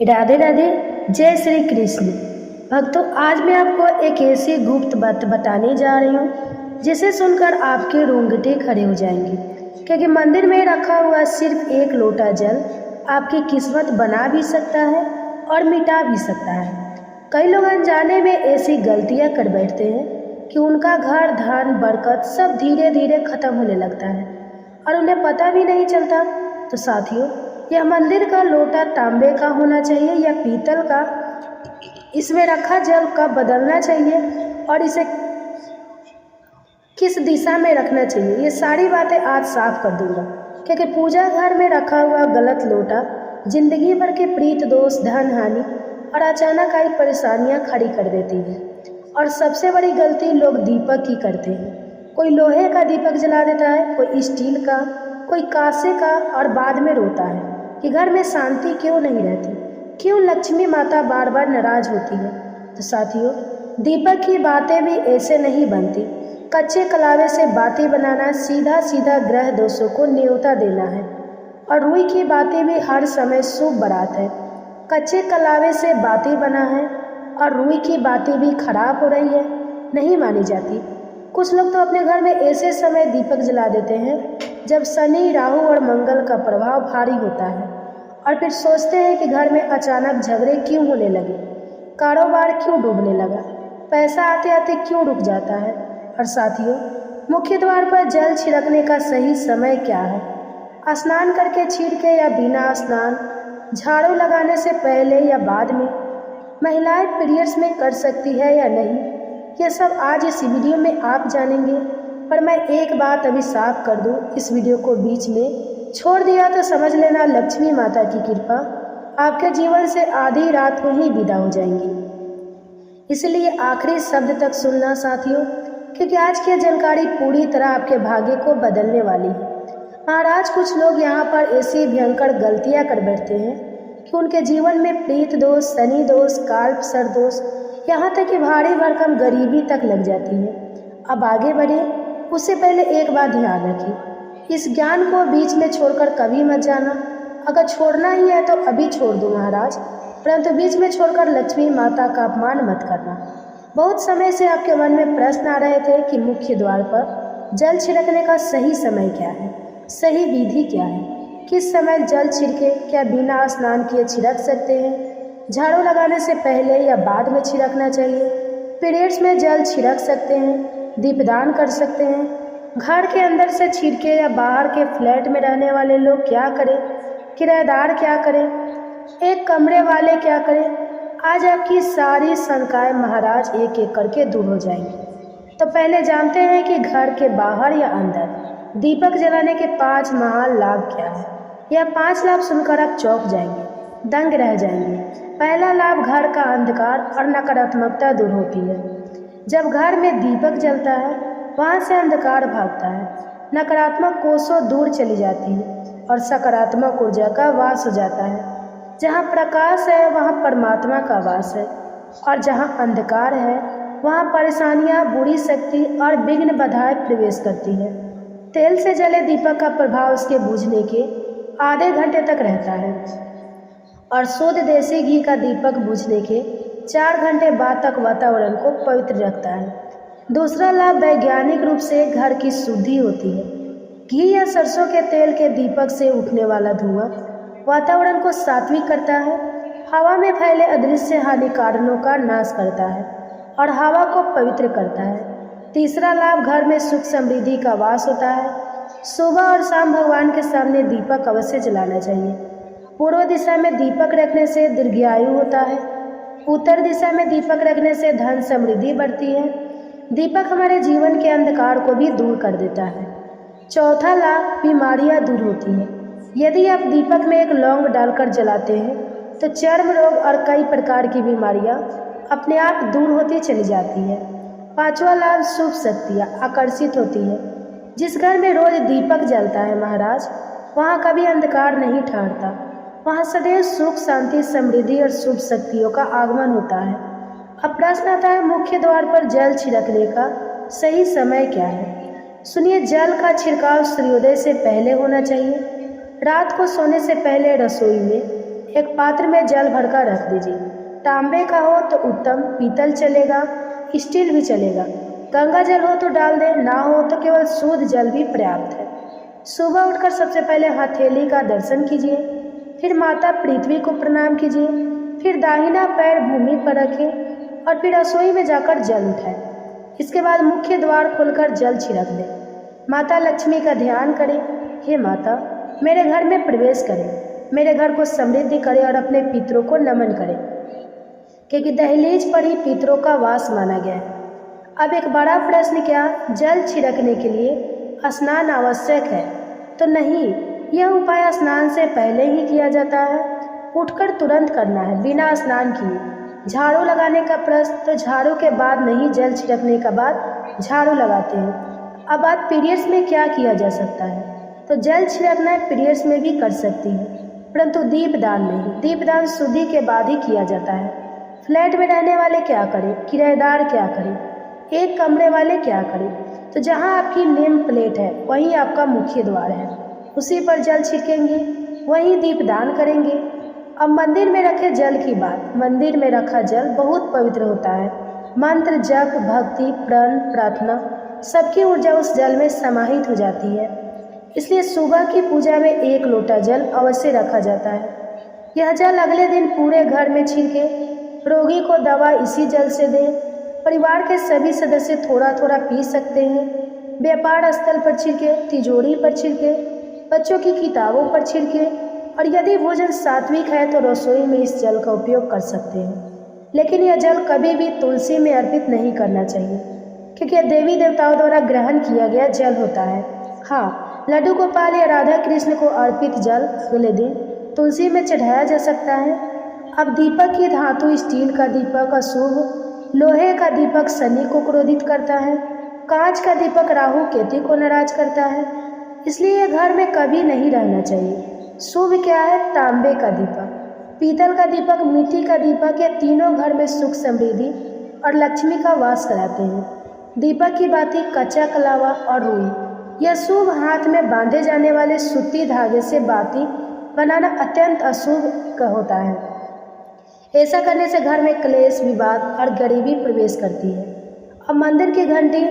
राधे राधे। जय श्री कृष्ण। भक्तों, आज मैं आपको एक ऐसी गुप्त बात बताने जा रही हूँ जिसे सुनकर आपके रोंगटे खड़े हो जाएंगे, क्योंकि मंदिर में रखा हुआ सिर्फ एक लोटा जल आपकी किस्मत बना भी सकता है और मिटा भी सकता है। कई लोग अनजाने में ऐसी गलतियाँ कर बैठते हैं कि उनका घर, धन, बरकत सब धीरे धीरे खत्म होने लगता है और उन्हें पता भी नहीं चलता। तो साथियों, यह मंदिर का लोटा तांबे का होना चाहिए या पीतल का, इसमें रखा जल कब बदलना चाहिए और इसे किस दिशा में रखना चाहिए, ये सारी बातें आज साफ कर दूंगा। क्योंकि पूजा घर में रखा हुआ गलत लोटा जिंदगी भर के प्रीत दोष, धन हानि और अचानक आई परेशानियां खड़ी कर देती है। और सबसे बड़ी गलती लोग दीपक की करते हैं। कोई लोहे का दीपक जला देता है, कोई स्टील का, कोई कांसे का, और बाद में रोता है कि घर में शांति क्यों नहीं रहती, क्यों लक्ष्मी माता बार बार नाराज होती है। तो साथियों, दीपक की बातें भी ऐसे नहीं बनती। कच्चे कलावे से बातें बनाना सीधा सीधा ग्रह दोषों को न्योता देना है। और रुई की बातें भी हर समय शुभ बारात है। कच्चे कलावे से बातें बना है और रुई की बातें भी खराब हो रही है, नहीं मानी जाती। कुछ लोग तो अपने घर में ऐसे समय दीपक जला देते हैं जब शनि, राहु और मंगल का प्रभाव भारी होता है, और फिर सोचते हैं कि घर में अचानक झगड़े क्यों होने लगे, कारोबार क्यों डूबने लगा, पैसा आते आते क्यों रुक जाता है। और साथियों, मुख्य द्वार पर जल छिड़कने का सही समय क्या है? स्नान करके छिड़के या बिना स्नान, झाड़ू लगाने से पहले या बाद में, महिलाएं पीरियड्स में कर सकती है या नहीं, ये सब आज इस वीडियो में आप जानेंगे। पर मैं एक बात अभी साफ कर दूं, इस वीडियो को बीच में छोड़ दिया तो समझ लेना लक्ष्मी माता की कृपा आपके जीवन से आधी रात को ही विदा हो जाएंगी। इसलिए आखिरी शब्द तक सुनना साथियों, क्योंकि आज की जानकारी पूरी तरह आपके भाग्य को बदलने वाली है। महाराज, कुछ लोग यहाँ पर ऐसी भयंकर गलतियाँ कर बैठते हैं कि उनके जीवन में प्रीत दोष, शनि दोष, काल्प सर दोष, यहाँ तक कि भारी भरकम गरीबी तक लग जाती है। अब आगे बढ़े उससे पहले एक बात ध्यान रखिए, इस ज्ञान को बीच में छोड़कर कभी मत जाना। अगर छोड़ना ही है तो अभी छोड़ दो महाराज, परंतु बीच में छोड़कर लक्ष्मी माता का अपमान मत करना। बहुत समय से आपके मन में प्रश्न आ रहे थे कि मुख्य द्वार पर जल छिड़कने का सही समय क्या है, सही विधि क्या है, किस समय जल छिड़के, क्या बिना स्नान किए छिड़क सकते हैं, झाड़ू लगाने से पहले या बाद में छिड़कना चाहिए, पीरियड्स में जल छिड़क सकते हैं, दीपदान कर सकते हैं, घर के अंदर से छिड़के या बाहर के फ्लैट में रहने वाले लोग क्या करें, किराएदार क्या करें, एक कमरे वाले क्या करें। आज आपकी सारी शंकाएं महाराज एक एक करके दूर हो जाएंगी। तो पहले जानते हैं कि घर के बाहर या अंदर दीपक जलाने के 5 महान लाभ क्या है। यह 5 लाभ सुनकर आप चौंक जाएंगे, दंग रह जाएंगे। पहला लाभ, घर का अंधकार और नकारात्मकता दूर होती है। जब घर में दीपक जलता है वहाँ से अंधकार भागता है, नकारात्मक कोसों दूर चली जाती है और सकारात्मक ऊर्जा का वास हो जाता है। जहाँ प्रकाश है वहाँ परमात्मा का वास है, और जहाँ अंधकार है वहाँ परेशानियाँ, बुरी शक्ति और विघ्न बाधाएं प्रवेश करती है। तेल से जले दीपक का प्रभाव उसके बुझने के आधे घंटे तक रहता है और शुद्ध देसी घी का दीपक बुझने के 4 घंटे बाद तक वातावरण को पवित्र रखता है। दूसरा लाभ, वैज्ञानिक रूप से घर की शुद्धि होती है। घी या सरसों के तेल के दीपक से उठने वाला धुआं वातावरण को सात्विक करता है, हवा में फैले अदृश्य हानिकारणों का नाश करता है और हवा को पवित्र करता है। तीसरा लाभ, घर में सुख समृद्धि का वास होता है। सुबह और शाम भगवान के सामने दीपक अवश्य जलाना चाहिए। पूर्व दिशा में दीपक रखने से दीर्घायु होता है। उत्तर दिशा में दीपक रखने से धन समृद्धि बढ़ती है। दीपक हमारे जीवन के अंधकार को भी दूर कर देता है। चौथा लाभ, बीमारियां दूर होती हैं। यदि आप दीपक में एक लौंग डालकर जलाते हैं तो चर्म रोग और कई प्रकार की बीमारियां अपने आप दूर होती चली जाती है। पांचवा लाभ, शुभ शक्तियाँ आकर्षित होती है। जिस घर में रोज दीपक जलता है महाराज, वहाँ कभी अंधकार नहीं ठहरता, वहाँ सदैव सुख, शांति, समृद्धि और शुभ शक्तियों का आगमन होता है। अब प्रश्न आता है, मुख्य द्वार पर जल छिड़कने का सही समय क्या है? सुनिए, जल का छिड़काव सूर्योदय से पहले होना चाहिए, रात को सोने से पहले रसोई में एक पात्र में जल भरकर रख दीजिए। तांबे का हो तो उत्तम, पीतल चलेगा, स्टील भी चलेगा। गंगा जल हो तो डाल दें, ना हो तो केवल शुद्ध जल भी पर्याप्त है। सुबह उठकर सबसे पहले हथेली का दर्शन कीजिए, फिर माता पृथ्वी को प्रणाम कीजिए, फिर दाहिना पैर भूमि पर रखें और फिर रसोई में जाकर जल उठाएं। इसके बाद मुख्य द्वार खोलकर जल छिड़क दें। माता लक्ष्मी का ध्यान करें। हे माता, मेरे घर में प्रवेश करें, मेरे घर को समृद्धि करें और अपने पितरों को नमन करें, क्योंकि दहलीज पर ही पितरों का वास माना गया है। अब एक बड़ा प्रश्न, क्या जल छिड़कने के लिए स्नान आवश्यक है? तो नहीं, यह उपाय स्नान से पहले ही किया जाता है। उठकर तुरंत करना है, बिना स्नान किए। झाड़ू लगाने का प्रश्न, तो झाड़ू के बाद नहीं, जल छिड़कने के बाद झाड़ू लगाते हैं। अब बात पीरियड्स में क्या किया जा सकता है? तो जल छिड़कना पीरियड्स में भी कर सकती है, परंतु दीपदान नहीं। दीपदान शुद्धि के बाद ही किया जाता है। फ्लैट में रहने वाले क्या करें, किराएदार क्या करें, एक कमरे वाले क्या करें? तो जहाँ आपकी नेम प्लेट है वहीं आपका मुख्य द्वार है, उसी पर जल छिड़केंगे, वहीं दीपदान करेंगे। अब मंदिर में रखे जल की बात। मंदिर में रखा जल बहुत पवित्र होता है। मंत्र, जप, भक्ति, प्रण, प्रार्थना, सबकी ऊर्जा उस जल में समाहित हो जाती है। इसलिए सुबह की पूजा में 1 लोटा जल अवश्य रखा जाता है। यह जल अगले दिन पूरे घर में छिड़के। रोगी को दवा इसी जल से दें। परिवार के सभी सदस्य थोड़ा थोड़ा पी सकते हैं। व्यापार स्थल पर छिड़के, तिजोरी पर छिड़के, बच्चों की किताबों पर छिड़के, और यदि भोजन सात्विक है तो रसोई में इस जल का उपयोग कर सकते हैं। लेकिन यह जल कभी भी तुलसी में अर्पित नहीं करना चाहिए, क्योंकि यह देवी देवताओं द्वारा ग्रहण किया गया जल होता है। हाँ, लड्डू गोपाल या राधा कृष्ण को अर्पित जल अगले दिन तुलसी में चढ़ाया जा सकता है। अब दीपक की धातु स्टील का दीपक अशुभ, लोहे का दीपक शनि को क्रोधित करता है, कांच का दीपक राहु केतु को नाराज करता है, इसलिए यह घर में कभी नहीं रहना चाहिए। शुभ क्या है? तांबे का दीपक, पीतल का दीपक, मिट्टी का दीपक, ये तीनों घर में सुख, समृद्धि और लक्ष्मी का वास कराते हैं। दीपक की बाती कच्चा कलावा और रुई, यह शुभ। हाथ में बांधे जाने वाले सूती धागे से बाती बनाना अत्यंत अशुभ होता है। ऐसा करने से घर में क्लेश, विवाद और गरीबी प्रवेश करती है। अब मंदिर की घंटी,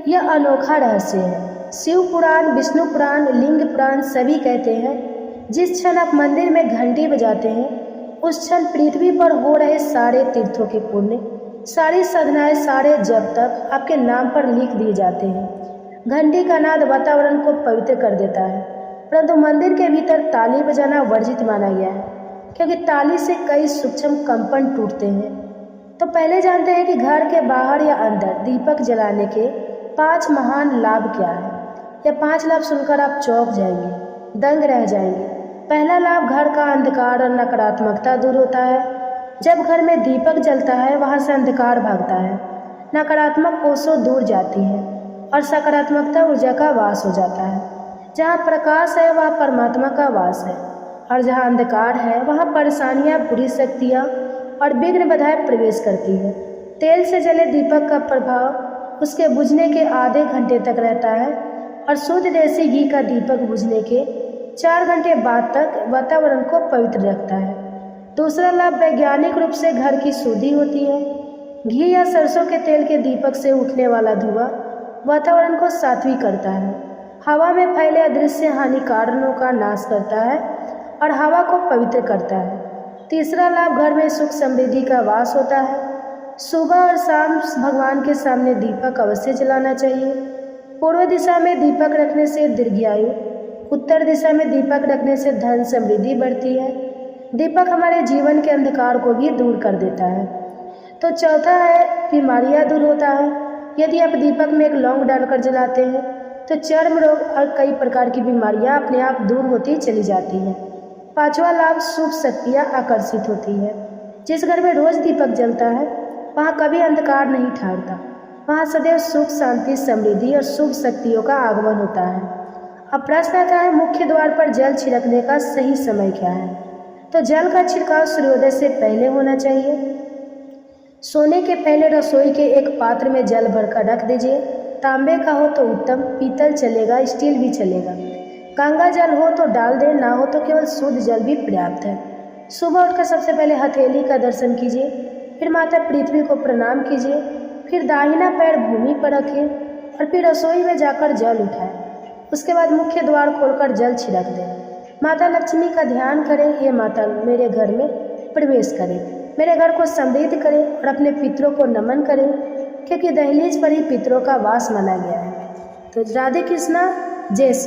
यह अनोखा रहस्य है। शिव पुराण, विष्णु पुराण, लिंग पुराण सभी कहते हैं जिस क्षण आप मंदिर में घंटी बजाते हैं उस क्षण पृथ्वी पर हो रहे सारे तीर्थों के पुण्य, सारी साधनाएं, सारे जप तप आपके नाम पर लिख दिए जाते हैं। घंटी का नाद वातावरण को पवित्र कर देता है, परंतु मंदिर के भीतर ताली बजाना वर्जित माना गया है, क्योंकि ताली से कई सूक्ष्म कंपन टूटते हैं। तो पहले जानते हैं कि घर के बाहर या अंदर दीपक जलाने के 5 महान लाभ क्या है। यह 5 लाभ सुनकर आप चौंक जाएंगे, दंग रह जाएंगे। पहला लाभ, घर का अंधकार और नकारात्मकता दूर होता है। जब घर में दीपक जलता है वहाँ से अंधकार भागता है, नकारात्मक कोसों दूर जाती है और सकारात्मकता ऊर्जा का वास हो जाता है। जहाँ प्रकाश है वहाँ परमात्मा का वास है, और जहाँ अंधकार है वहाँ परेशानियाँ, बुरी शक्तियाँ और विघ्न बाधाएं प्रवेश करती है। तेल से जले दीपक का प्रभाव उसके बुझने के आधे घंटे तक रहता है, और शुद्ध देसी घी का दीपक बुझने के 4 घंटे बाद तक वातावरण को पवित्र रखता है। दूसरा लाभ, वैज्ञानिक रूप से घर की शुद्धि होती है। घी या सरसों के तेल के दीपक से उठने वाला धुआं वातावरण को सात्विक करता है, हवा में फैले अदृश्य हानिकारणों का नाश करता है और हवा को पवित्र करता है। तीसरा लाभ, घर में सुख समृद्धि का वास होता है। सुबह और शाम भगवान के सामने दीपक अवश्य जलाना चाहिए। पूर्व दिशा में दीपक रखने से दीर्घायु, उत्तर दिशा में दीपक रखने से धन समृद्धि बढ़ती है। दीपक हमारे जीवन के अंधकार को भी दूर कर देता है। तो चौथा है, बीमारियां दूर होता है। यदि आप दीपक में एक लौंग डालकर जलाते हैं तो चर्म रोग और कई प्रकार की बीमारियां अपने आप दूर होती चली जाती हैं। पांचवा लाभ, शुभ शक्तियाँ आकर्षित होती है। जिस घर में रोज दीपक जलता है वहाँ कभी अंधकार नहीं ठहरता, वहाँ सदैव सुख, शांति, समृद्धि और शुभ शक्तियों का आगमन होता है। अब प्रश्न आता है, मुख्य द्वार पर जल छिड़कने का सही समय क्या है? तो जल का छिड़काव सूर्योदय से पहले होना चाहिए। सोने के पहले रसोई के एक पात्र में जल भरकर रख दीजिए। तांबे का हो तो उत्तम, पीतल चलेगा, स्टील भी चलेगा। गंगा जल हो तो डाल दें, ना हो तो केवल शुद्ध जल भी पर्याप्त है। सुबह उठकर सबसे पहले हथेली का दर्शन कीजिए, फिर माता पृथ्वी को प्रणाम कीजिए, फिर दाहिना पैर भूमि पर रखिए और फिर रसोई में जाकर जल उठाएं। उसके बाद मुख्य द्वार खोलकर जल छिड़क दें। माता लक्ष्मी का ध्यान करें, ये माता मेरे घर में प्रवेश करें, मेरे घर को समृद्ध करें और अपने पितरों को नमन करें, क्योंकि दहलीज पर ही पितरों का वास माना गया है। तो राधे कृष्णा, जय श्री